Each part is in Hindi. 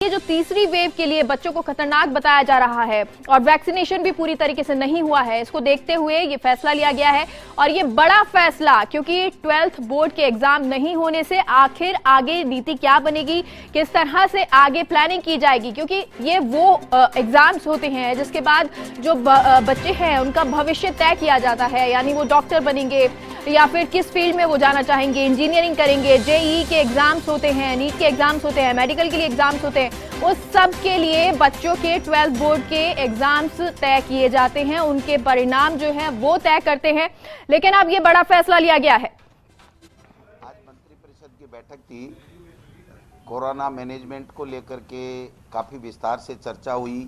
ये जो तीसरी वेव के लिए बच्चों को खतरनाक बताया जा रहा है और वैक्सीनेशन भी पूरी तरीके से नहीं हुआ है, इसको देखते हुए ये फैसला लिया गया है। और ये बड़ा फैसला, क्योंकि 12th बोर्ड के एग्जाम नहीं होने से आखिर आगे नीति क्या बनेगी, किस तरह से आगे प्लानिंग की जाएगी, क्योंकि ये वो एग्जाम्स होते हैं जिसके बाद जो बच्चे हैं उनका भविष्य तय किया जाता है। यानी वो डॉक्टर बनेंगे या फिर किस फील्ड में वो जाना चाहेंगे, इंजीनियरिंग करेंगे, जेईई के एग्जाम्स होते हैं, नीट के एग्जाम्स होते हैं, मेडिकल के लिए एग्जाम्स होते हैं। उस सब के लिए बच्चों के 12th बोर्ड के एग्जाम्स तय किए जाते हैं, उनके परिणाम जो है वो तय करते हैं। लेकिन अब ये बड़ा फैसला लिया गया है। आज मंत्रिपरिषद की बैठक थी, कोरोना मैनेजमेंट को लेकर के काफ़ी विस्तार से चर्चा हुई।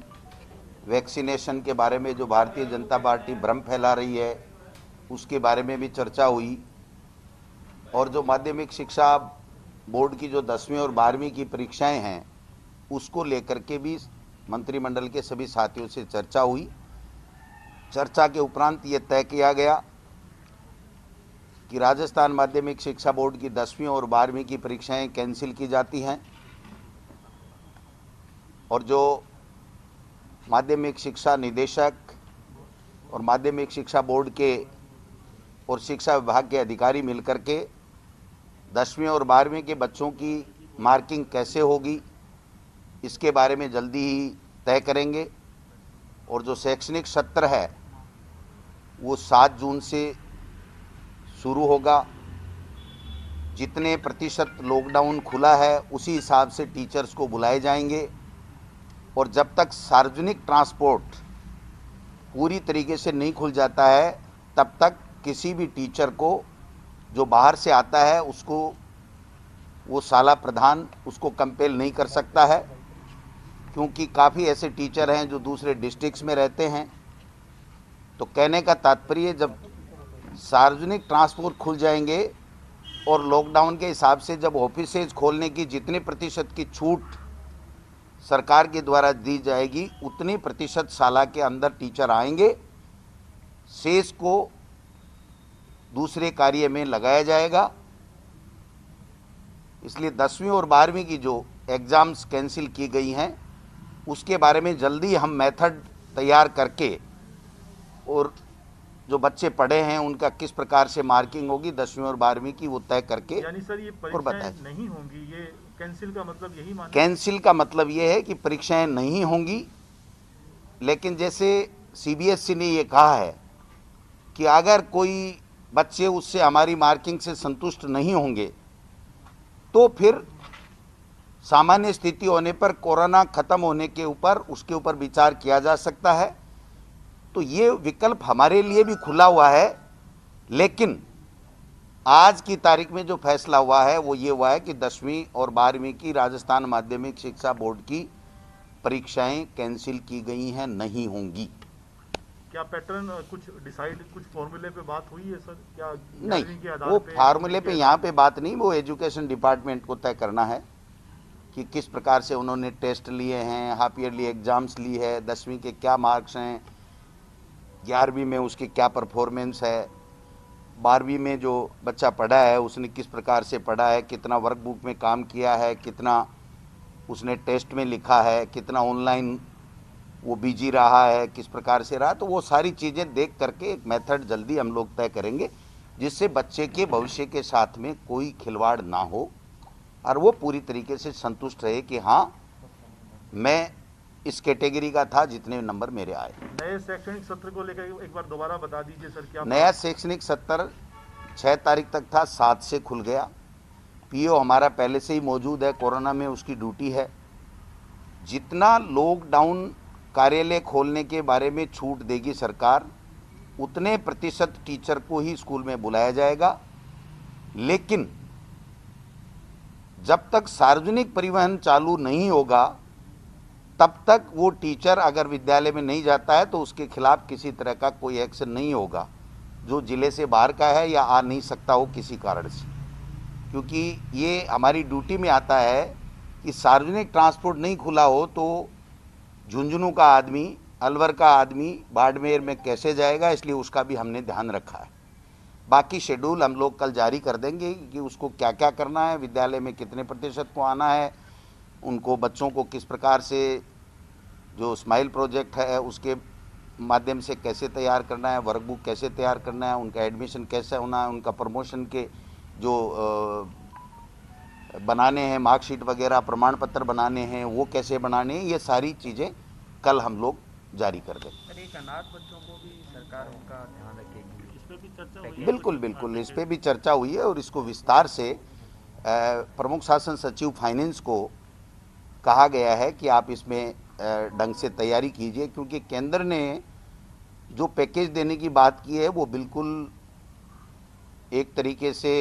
वैक्सीनेशन के बारे में जो भारतीय जनता पार्टी भ्रम फैला रही है उसके बारे में भी चर्चा हुई। और जो माध्यमिक शिक्षा बोर्ड की जो 10वीं और 12वीं की परीक्षाएं हैं उसको लेकर के भी मंत्रिमंडल के सभी साथियों से चर्चा हुई। चर्चा के उपरांत ये तय किया गया कि राजस्थान माध्यमिक शिक्षा बोर्ड की 10वीं और 12वीं की परीक्षाएं कैंसिल की जाती हैं और जो माध्यमिक शिक्षा निदेशक और माध्यमिक शिक्षा बोर्ड के और शिक्षा विभाग के अधिकारी मिलकर के 10वीं और 12वीं के बच्चों की मार्किंग कैसे होगी इसके बारे में जल्दी ही तय करेंगे। और जो शैक्षणिक सत्र है वो 7 जून से शुरू होगा। जितने प्रतिशत लॉकडाउन खुला है उसी हिसाब से टीचर्स को बुलाए जाएंगे। और जब तक सार्वजनिक ट्रांसपोर्ट पूरी तरीके से नहीं खुल जाता है तब तक किसी भी टीचर को जो बाहर से आता है उसको वो शाला प्रधान उसको कंपेल नहीं कर सकता है, क्योंकि काफ़ी ऐसे टीचर हैं जो दूसरे डिस्ट्रिक्ट्स में रहते हैं। तो कहने का तात्पर्य, जब सार्वजनिक ट्रांसपोर्ट खुल जाएंगे और लॉकडाउन के हिसाब से जब ऑफिसेज खोलने की जितने प्रतिशत की छूट सरकार के द्वारा दी जाएगी उतनी प्रतिशत शाला के अंदर टीचर आएंगे, शेष को दूसरे कार्य में लगाया जाएगा। इसलिए 10वीं और 12वीं की जो एग्ज़ाम्स कैंसिल की गई हैं उसके बारे में जल्दी हम मेथड तैयार करके और जो बच्चे पढ़े हैं उनका किस प्रकार से मार्किंग होगी 10वीं और 12वीं की वो तय करके। यानी सर ये परीक्षाएं नहीं होंगी, ये कैंसिल का मतलब यही माना? कैंसिल का मतलब ये है कि परीक्षाएं नहीं होंगी, लेकिन जैसे सीबीएसई ने ये कहा है कि अगर कोई बच्चे उससे हमारी मार्किंग से संतुष्ट नहीं होंगे तो फिर सामान्य स्थिति होने पर, कोरोना खत्म होने के ऊपर उसके ऊपर विचार किया जा सकता है। तो ये विकल्प हमारे लिए भी खुला हुआ है। लेकिन आज की तारीख में जो फैसला हुआ है वो ये हुआ है कि 10वीं और 12वीं की राजस्थान माध्यमिक शिक्षा बोर्ड की परीक्षाएं कैंसिल की गई हैं, नहीं होंगी। क्या पैटर्न कुछ डिसाइड, कुछ फॉर्मूले पे बात हुई है सर? क्या नहीं, वो फार्मूले पे यहाँ पे बात नहीं, वो एजुकेशन डिपार्टमेंट को तय करना है कि किस प्रकार से उन्होंने टेस्ट लिए हैं, हाफ ईयरली एग्जाम्स ली है, 10वीं के क्या मार्क्स हैं, 11वीं में उसकी क्या परफॉर्मेंस है, 12वीं में जो बच्चा पढ़ा है उसने किस प्रकार से पढ़ा है, कितना वर्कबुक में काम किया है, कितना उसने टेस्ट में लिखा है, कितना ऑनलाइन वो बिजी रहा है, किस प्रकार से रहा। तो वो सारी चीज़ें देख करके एक मेथड जल्दी हम लोग तय करेंगे जिससे बच्चे के भविष्य के साथ में कोई खिलवाड़ ना हो और वो पूरी तरीके से संतुष्ट रहे कि हाँ मैं इस कैटेगरी का था जितने नंबर मेरे आए। नए शैक्षणिक सत्र को लेकर एक बार दोबारा बता दीजिए सर। क्या नया शैक्षणिक सत्र 6 तारीख तक था, 7 से खुल गया। पीओ हमारा पहले से ही मौजूद है, कोरोना में उसकी ड्यूटी है। जितना लॉकडाउन कार्यालय खोलने के बारे में छूट देगी सरकार उतने प्रतिशत टीचर को ही स्कूल में बुलाया जाएगा। लेकिन जब तक सार्वजनिक परिवहन चालू नहीं होगा तब तक वो टीचर अगर विद्यालय में नहीं जाता है तो उसके खिलाफ किसी तरह का कोई एक्शन नहीं होगा जो जिले से बाहर का है या आ नहीं सकता हो किसी कारण से, क्योंकि ये हमारी ड्यूटी में आता है कि सार्वजनिक ट्रांसपोर्ट नहीं खुला हो तो झुंझुनू का आदमी, अलवर का आदमी बाड़मेर में कैसे जाएगा, इसलिए उसका भी हमने ध्यान रखा है। बाकी शेड्यूल हम लोग कल जारी कर देंगे कि उसको क्या क्या करना है, विद्यालय में कितने प्रतिशत को आना है, उनको बच्चों को किस प्रकार से जो स्माइल प्रोजेक्ट है उसके माध्यम से कैसे तैयार करना है, वर्कबुक कैसे तैयार करना है, उनका एडमिशन कैसे होना है, उनका प्रमोशन के जो बनाने हैं मार्कशीट वगैरह, प्रमाण पत्र बनाने हैं, वो कैसे बनाने हैं, ये सारी चीज़ें कल हम लोग जारी कर दें। सर, एक अनाथ बच्चों को भी सरकार उनका ध्यान रखेगी, इस पे भी चर्चा हुई है? बिल्कुल बिल्कुल, इस पे भी चर्चा हुई है और इसको विस्तार से प्रमुख शासन सचिव फाइनेंस को कहा गया है कि आप इसमें ढंग से तैयारी कीजिए, क्योंकि केंद्र ने जो पैकेज देने की बात की है वो बिल्कुल एक तरीके से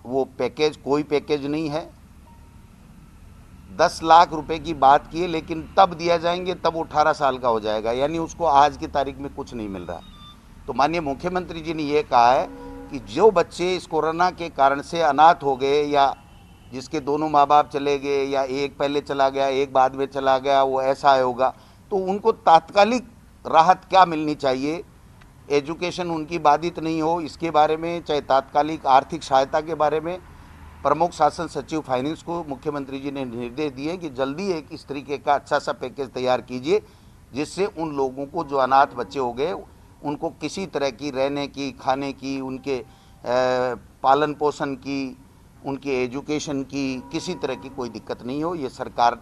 वो पैकेज कोई पैकेज नहीं है। 10 लाख रुपए की बात की है, लेकिन तब दिया जाएंगे तब वो 18 साल का हो जाएगा, यानी उसको आज की तारीख में कुछ नहीं मिल रहा है। तो माननीय मुख्यमंत्री जी ने ये कहा है कि जो बच्चे इस कोरोना के कारण से अनाथ हो गए या जिसके दोनों माँ बाप चले गए या एक पहले चला गया एक बाद में चला गया, वो ऐसा होगा, तो उनको तात्कालिक राहत क्या मिलनी चाहिए, एजुकेशन उनकी बाधित नहीं हो, इसके बारे में, चाहे तात्कालिक आर्थिक सहायता के बारे में प्रमुख शासन सचिव फाइनेंस को मुख्यमंत्री जी ने निर्देश दिए कि जल्दी एक इस तरीके का अच्छा सा पैकेज तैयार कीजिए जिससे उन लोगों को जो अनाथ बच्चे हो गए उनको किसी तरह की रहने की, खाने की, उनके पालन पोषण की, उनके एजुकेशन की किसी तरह की कोई दिक्कत नहीं हो। ये सरकार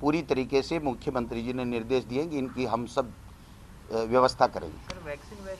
पूरी तरीके से मुख्यमंत्री जी ने निर्देश दिए कि इनकी हम सब व्यवस्था करेंगे। Sir, vaccine